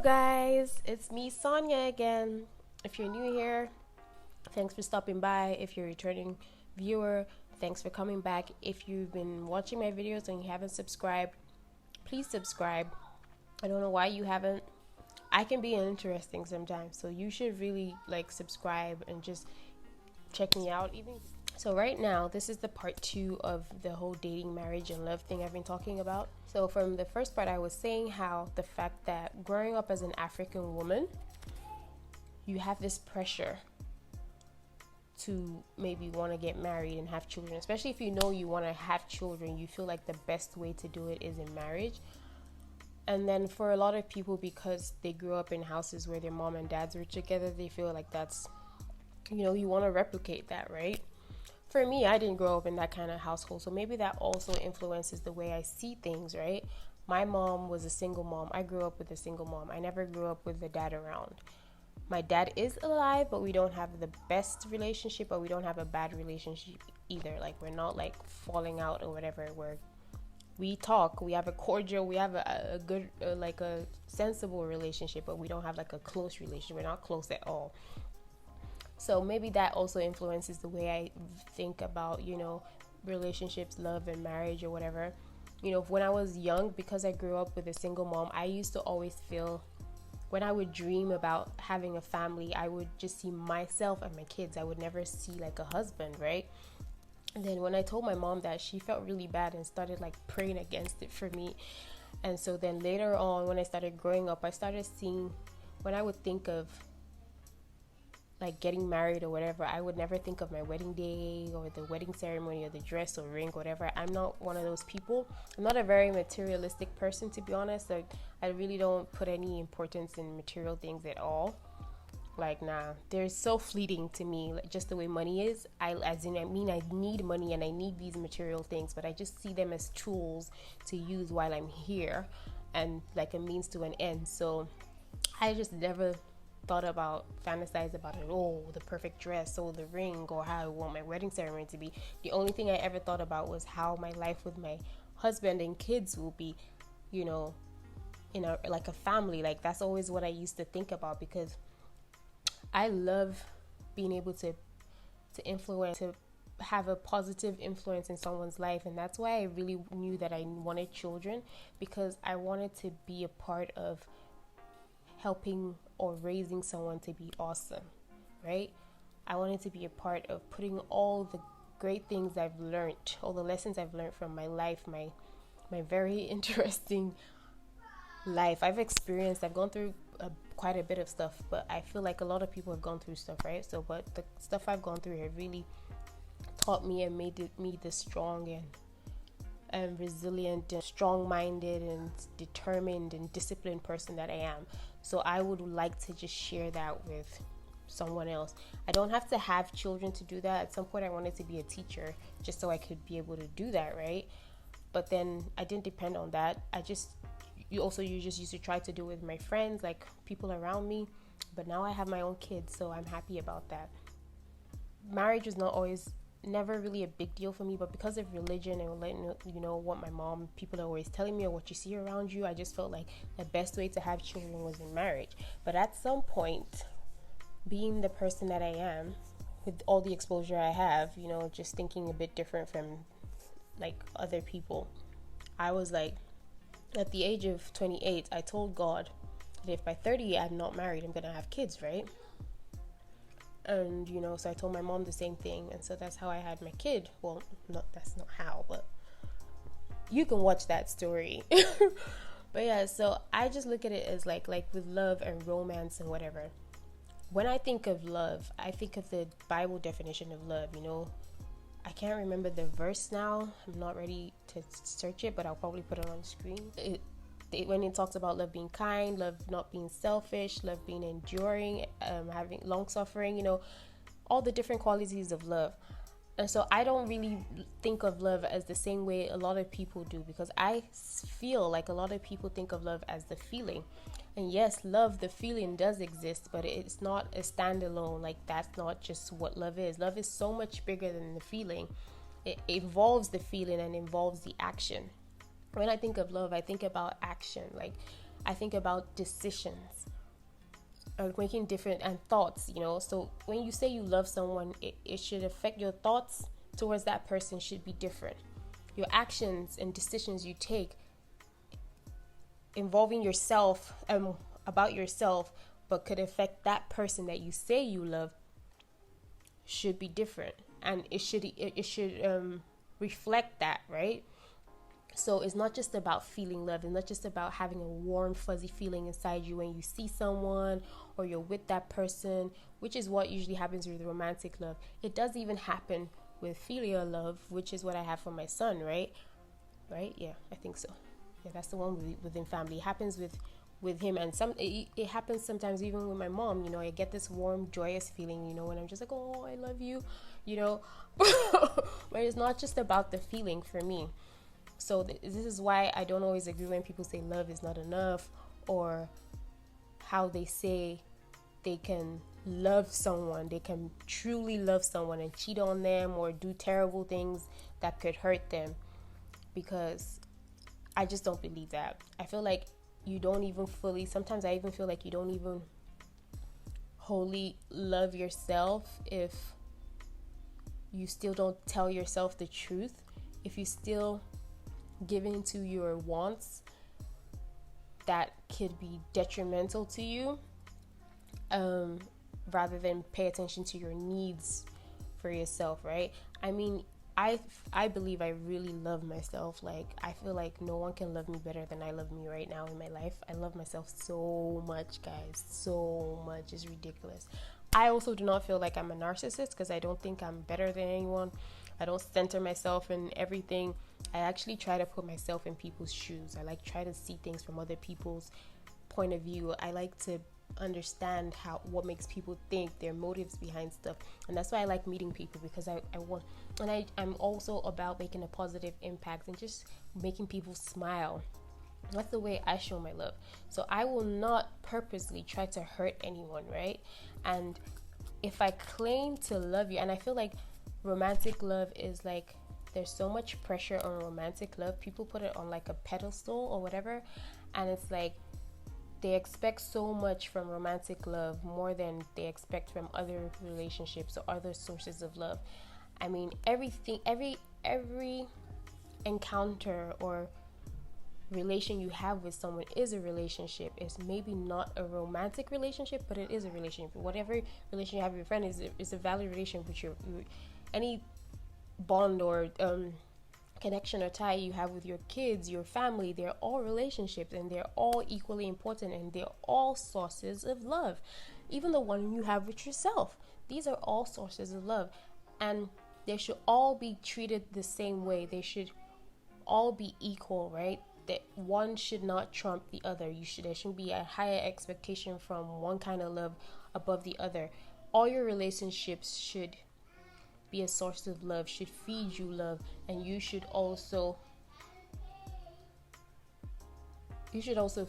guys, it's me, Sonia, again. If you're new here, thanks for stopping by. If you're a returning viewer, thanks for coming back. If you've been watching my videos and you haven't subscribed, please subscribe. I don't know why you haven't. I can be interesting sometimes, so you should really subscribe and just check me out. So right now, this is the part 2 of the whole dating, marriage, and love thing I've been talking about. So from the first part, I was saying how the fact that growing up as an African woman, you have this pressure to maybe want to get married and have children. Especially if you know you want to have children, you feel like the best way to do it is in marriage. And then for a lot of people, because they grew up in houses where their mom and dads were together, they feel like that's, you want to replicate that, right? For me, I didn't grow up in that kind of household, so maybe that also influences the way I see things, right? My mom was a single mom. I grew up with a single mom. I never grew up with a dad around. My dad is alive, but we don't have the best relationship, but we don't have a bad relationship either. We're not falling out or whatever. We talk, we have a cordial, we have a good, a sensible relationship, but we don't have a close relationship. We're not close at all. So maybe that also influences the way I think about, relationships, love, and marriage or whatever. When I was young, because I grew up with a single mom, I used to always feel, when I would dream about having a family, I would just see myself and my kids. I would never see a husband, right? And then when I told my mom that, she felt really bad and started praying against it for me. And so then later on, when I started growing up, I started seeing, when I would think of getting married or whatever, I would never think of my wedding day or the wedding ceremony or the dress or ring, whatever. I'm not one of those people. I'm not a very materialistic person, to be honest. I really don't put any importance in material things at all. Nah, they're so fleeting to me, just the way money is. I need money and I need these material things, but I just see them as tools to use while I'm here and a means to an end. So I just never fantasize about it. Oh, the perfect dress, or the ring, or how I want my wedding ceremony to be. The only thing I ever thought about was how my life with my husband and kids will be, in a family. That's always what I used to think about, because I love being able to influence, to have a positive influence in someone's life. And that's why I really knew that I wanted children, because I wanted to be a part of helping or raising someone to be awesome, right? I wanted to be a part of putting all the great things I've learned, all the lessons I've learned from my life, my very interesting life. I've gone through quite a bit of stuff, but I feel like a lot of people have gone through stuff, right? So, but the stuff I've gone through have really taught me and made me the strong and resilient and strong-minded and determined and disciplined person that I am. So I would like to just share that with someone else. I don't have to have children to do that. At some point I wanted to be a teacher just so I could be able to do that, right? But then I didn't depend on that. You just used to try to do it with my friends, people around me. But now I have my own kids, so I'm happy about that. Marriage was never really a big deal for me, but because of religion and what my people are always telling me, or what you see around you, I just felt like the best way to have children was in marriage. But at some point, being the person that I am, with all the exposure I have, just thinking a bit different from other people, I was at the age of 28, I told God that if by 30 I'm not married, I'm gonna have kids, right? And so I told my mom the same thing, and so that's how I had my kid. Well, that's not how, but you can watch that story. But yeah, so I just look at it as like with love and romance and whatever. When I think of love, I think of the Bible definition of love. I can't remember the verse now. I'm not ready to search it, but I'll probably put it on the screen. When it talks about love being kind, love not being selfish, love being enduring, having long suffering, all the different qualities of love. And so I don't really think of love as the same way a lot of people do, because I feel like a lot of people think of love as the feeling. And yes, love, the feeling does exist, but it's not a standalone. That's not just what love is. Love is so much bigger than the feeling. It involves the feeling and involves the action. When I think of love, I think about action. I think about decisions, making different and thoughts, so when you say you love someone, it should affect your thoughts towards that person should be different. Your actions and decisions you take involving yourself, about yourself, but could affect that person that you say you love should be different, and it should reflect that, right? So it's not just about feeling love. It's not just about having a warm, fuzzy feeling inside you when you see someone or you're with that person, which is what usually happens with romantic love. It does even happen with filial love, which is what I have for my son, right? Right? Yeah, I think so. Yeah, that's the one within family. It happens with him, and it happens sometimes even with my mom. I get this warm, joyous feeling, when I'm just like, oh, I love you, but it's not just about the feeling for me. So this is why I don't always agree when people say love is not enough, or how they say they can love someone, they can truly love someone and cheat on them or do terrible things that could hurt them, because I just don't believe that. I feel like you don't even sometimes I even feel like you don't even wholly love yourself if you still don't tell yourself the truth, if you still give in to your wants that could be detrimental to you, rather than pay attention to your needs for yourself, right? I mean, I believe I really love myself. Like, I feel like no one can love me better than I love me right now in my life. I love myself so much, guys, so much. It's ridiculous. I also do not feel like I'm a narcissist, because I don't think I'm better than anyone. I don't center myself in everything. I actually try to put myself in people's shoes. I try to see things from other people's point of view. I like to understand what makes people think, their motives behind stuff, and that's why I like meeting people, because I'm also about making a positive impact and just making people smile. That's the way I show my love. So I will not purposely try to hurt anyone, right? And if I claim to love you, and I feel like romantic love is like, there's so much pressure on romantic love. People put it on like a pedestal or whatever, and it's like they expect so much from romantic love, more than they expect from other relationships or other sources of love. I mean, every encounter or relation you have with someone is a relationship. It's maybe not a romantic relationship, but it is a relationship. Whatever relation you have with your friend is a valid relationship with your any bond or connection or tie you have with your kids, your family. They're all relationships, and they're all equally important, and they're all sources of love. Even the one you have with yourself, these are all sources of love, and they should all be treated the same way. They should all be equal, right? That one should not trump the other. There shouldn't be a higher expectation from one kind of love above the other. All your relationships should be a source of love, should feed you love, and you should also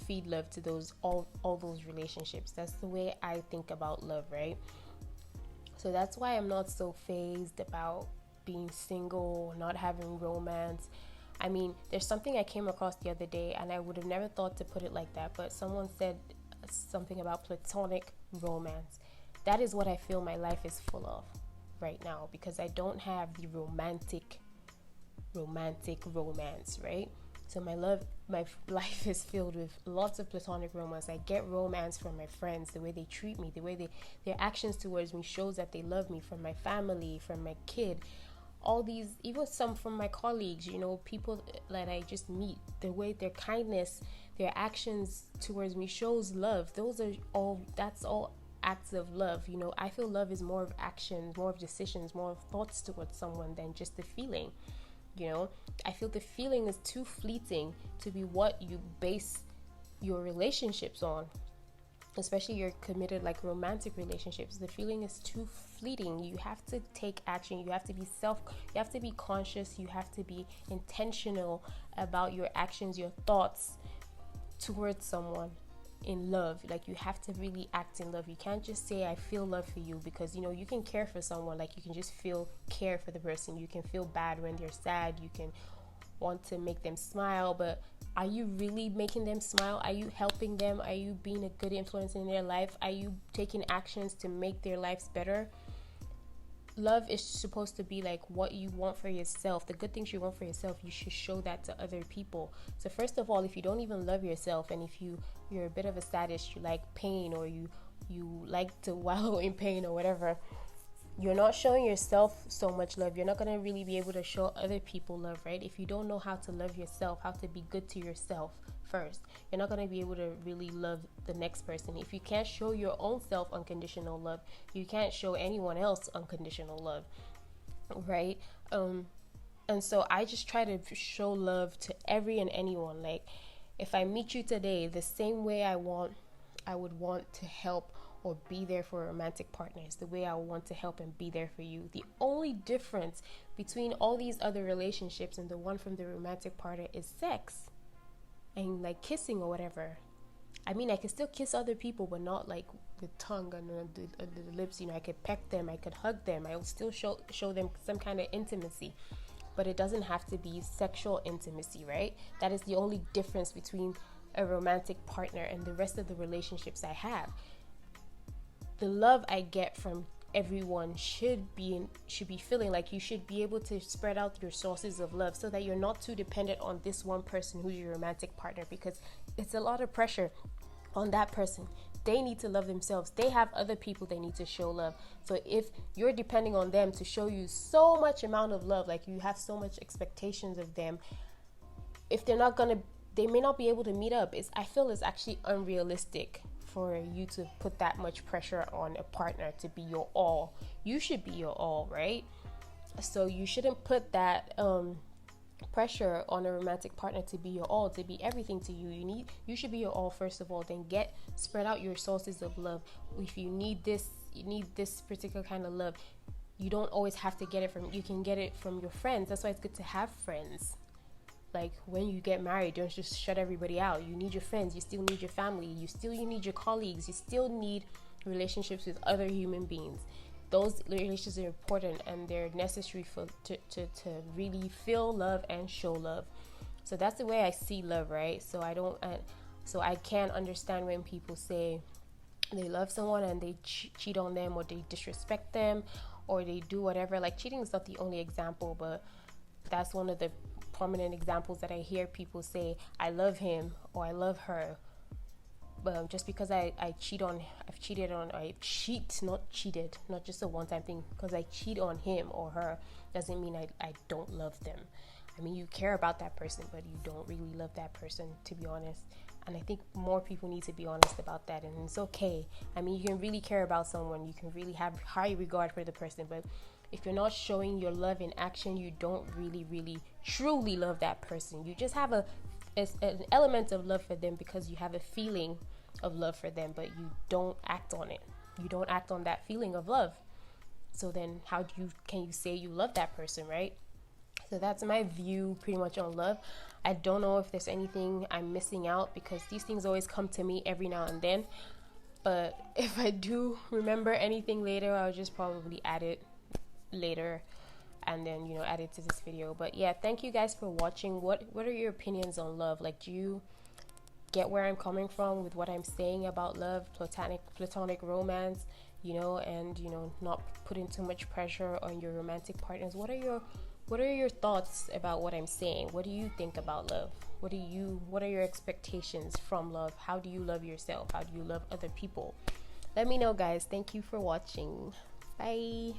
feed love to all those relationships. That's the way I think about love, right? So that's why I'm not so fazed about being single, not having romance. I mean, there's something I came across the other day, and I would have never thought to put it like that, but someone said something about platonic romance. That is what I feel my life is full of right now, because I don't have the romantic romance, right? So my life is filled with lots of platonic romance. I get romance from my friends, the way they treat me, the way their actions towards me shows that they love me, from my family, from my kid, all these, even some from my colleagues, people that I just meet, the way their kindness, their actions towards me shows love. That's all acts of love. I feel love is more of actions, more of decisions, more of thoughts towards someone than just the feeling. I feel the feeling is too fleeting to be what you base your relationships on, especially your committed romantic relationships. The feeling is too fleeting. You have to take action. You have to be conscious. You have to be intentional about your actions, your thoughts towards someone in love. You have to really act in love. You can't just say I feel love for you, because you can care for someone, you can just feel care for the person. You can feel bad when they're sad. You can want to make them smile, but Are you really making them smile? Are you helping them? Are you being a good influence in their life? Are you taking actions to make their lives better? Love is supposed to be like what you want for yourself. The good things you want for yourself, you should show that to other people. So first of all, if you don't even love yourself, and if you're a bit of a sadist, you like pain, or you like to wallow in pain or whatever, you're not showing yourself so much love. You're not going to really be able to show other people love, right? If you don't know how to love yourself, how to be good to yourself first, you're not going to be able to really love the next person. If you can't show your own self unconditional love, you can't show anyone else unconditional love, right? And so I just try to show love to every and anyone. Like, if I meet you today, the same way I would want to help or be there for romantic partners, the way I want to help and be there for you. The only difference between all these other relationships and the one from the romantic partner is sex and like kissing or whatever. I mean, I can still kiss other people, but not like the tongue and the lips. You know, I could peck them, I could hug them, I will still show them some kind of intimacy, but it doesn't have to be sexual intimacy, right? That is the only difference between a romantic partner and the rest of the relationships I have. The love I get from everyone should be feeling like you should be able to spread out your sources of love so that you're not too dependent on this one person who's your romantic partner, because it's a lot of pressure on that person. They need to love themselves. They have other people they need to show love. So if you're depending on them to show you so much amount of love, like you have so much expectations of them, if they may not be able to meet up. I feel it's actually unrealistic for you to put that much pressure on a partner to be your all. You should be your all, right? So you shouldn't put that pressure on a romantic partner to be your all, to be everything to you. You should be your all first of all, then spread out your sources of love. If you need this particular kind of love, you don't always have to get it you can get it from your friends. That's why it's good to have friends. Like, when you get married, don't just shut everybody out. You need your friends, you still need your family, you need your colleagues, you still need relationships with other human beings. Those relationships are important and they're necessary to really feel love and show love. So that's the way I see love, right? So I can't understand when people say they love someone and they cheat on them, or they disrespect them, or they do whatever. Like, cheating is not the only example, but that's one of the prominent examples that I hear people say, I love him or I love her. Just because not just a one-time thing, because I cheat on him or her doesn't mean I don't love them. I mean, you care about that person, but you don't really love that person, to be honest. And I think more people need to be honest about that, and it's okay. I mean, you can really care about someone, you can really have high regard for the person, but if you're not showing your love in action, you don't really, really, truly love that person. You just have an element of love for them because you have a feeling of love for them, but you don't act on it. You don't act on that feeling of love. So then can you say you love that person, right? So that's my view pretty much on love. I don't know if there's anything I'm missing out, because these things always come to me every now and then. But if I do remember anything later, I'll just probably add it later and then add it to this video. But yeah, thank you guys for watching. What are your opinions on love? Like, do you get where I'm coming from with what I'm saying about love, platonic romance, and not putting too much pressure on your romantic partners? What are your thoughts about what I'm saying? What do you think about love? What are your expectations from love? How do you love yourself? How do you love other people? Let me know, guys. Thank you for watching. Bye.